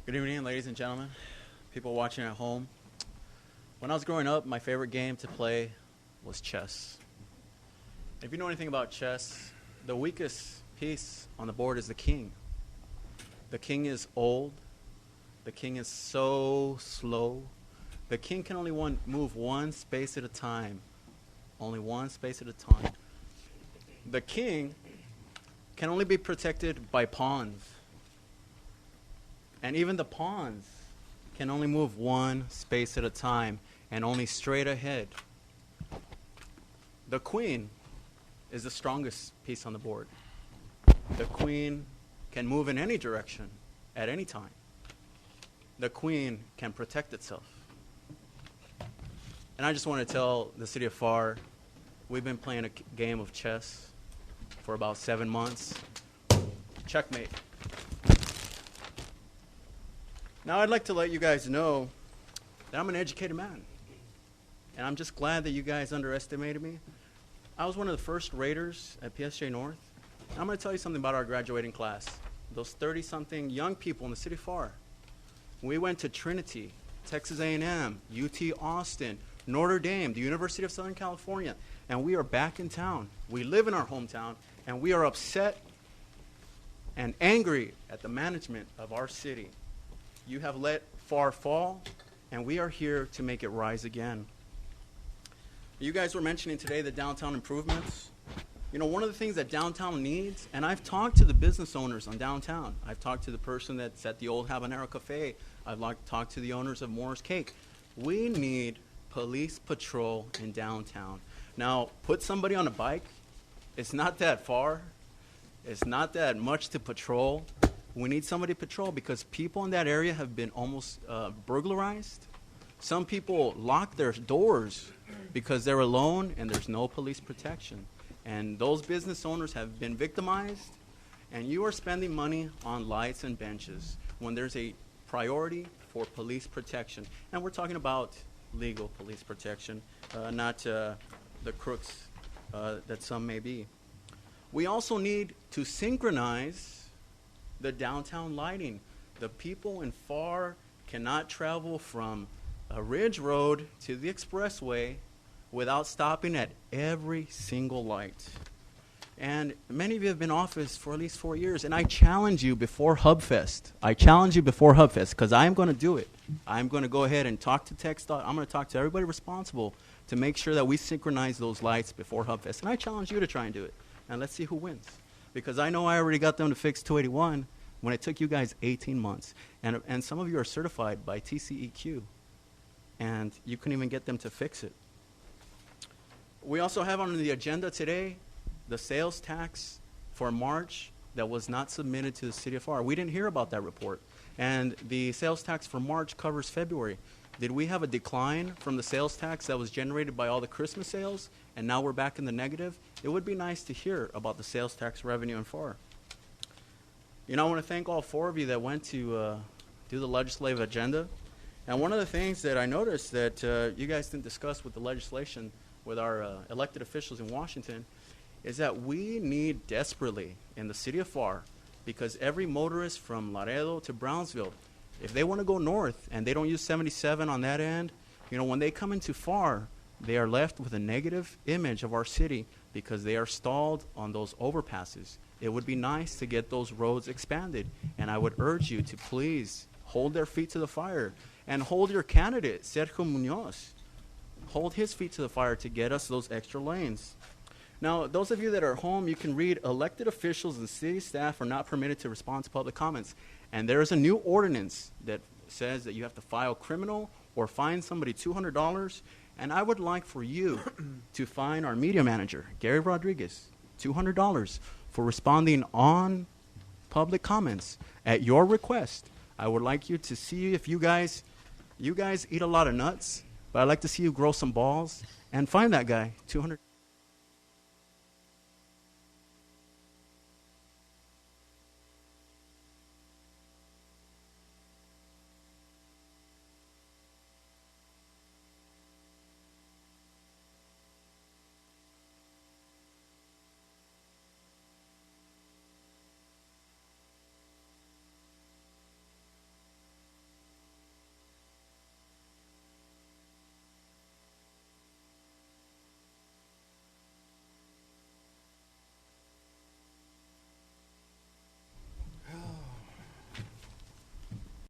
Good evening, ladies and gentlemen, people watching at home. When I was growing up, my favorite game to play was chess. If you know anything about chess, the weakest piece on the board is the king. The king is old. The king is so slow. The king can only move one space at a time. Only one space at a time. The king can only be protected by pawns. And even the pawns can only move one space at a time and only straight ahead. The queen is the strongest piece on the board. The queen can move in any direction at any time. The queen can protect itself. And I just want to tell the city of Pharr, we've been playing a game of chess for about 7 months. Checkmate. Now I'd like to let you guys know that I'm an educated man. And I'm just glad that you guys underestimated me. I was one of the first raters at PSJ North. And I'm going to tell you something about our graduating class. Those 30-something young people in the city of Pharr. We went to Trinity, Texas A&M, UT Austin, Notre Dame, the University of Southern California, and we are back in town. We live in our hometown, and we are upset and angry at the management of our city. You have let Pharr fall, and we are here to make it rise again. You guys were mentioning today the downtown improvements. You know, one of the things that downtown needs, and I've talked to the business owners on downtown. I've talked to the person that's at the old Habanero Cafe. I've talked to the owners of Moore's Cake. We need police patrol in downtown. Now, put somebody on a bike. It's not that far. It's not that much to patrol. We need somebody to patrol because people in that area have been almost burglarized. Some people lock their doors because they're alone and there's no police protection. And those business owners have been victimized, and you are spending money on lights and benches when there's a priority for police protection. And we're talking about legal police protection, not the crooks that some may be. We also need to synchronize the downtown lighting. The people in Pharr cannot travel from a Ridge Road to the expressway without stopping at every single light. And many of you have been in office for at least 4 years, and I challenge you before HubFest. I challenge you before HubFest because I'm going to do it. I'm going to go ahead and talk to TxDOT. I'm going to talk to everybody responsible to make sure that we synchronize those lights before HubFest. And I challenge you to try and do it. And let's see who wins. Because I know I already got them to fix 281 when it took you guys 18 months. And some of you are certified by TCEQ. And you couldn't even get them to fix it. We also have on the agenda today the sales tax for March that was not submitted to the city of Pharr. We didn't hear about that report. And the sales tax for March covers February. Did we have a decline from the sales tax that was generated by all the Christmas sales, and now we're back in the negative? It would be nice to hear about the sales tax revenue in Pharr. You know, I want to thank all 4 of you that went to do the legislative agenda. And one of the things that I noticed that you guys didn't discuss with the legislation with our elected officials in Washington is that we need desperately in the city of Pharr, because every motorist from Laredo to Brownsville, if they want to go north and they don't use 77 on that end, you know, when they come into Pharr, they are left with a negative image of our city because they are stalled on those overpasses. It would be nice to get those roads expanded, and I would urge you to please hold their feet to the fire and hold your candidate, Sergio Munoz. Hold his feet to the fire to get us those extra lanes. Now, those of you that are at home, you can read elected officials and city staff are not permitted to respond to public comments. And there is a new ordinance that says that you have to file criminal or fine somebody $200. And I would like for you to fine our media manager, Gary Rodriguez, $200 for responding on public comments at your request. I would like you to see if you guys eat a lot of nuts, but I'd like to see you grow some balls and find that guy $200.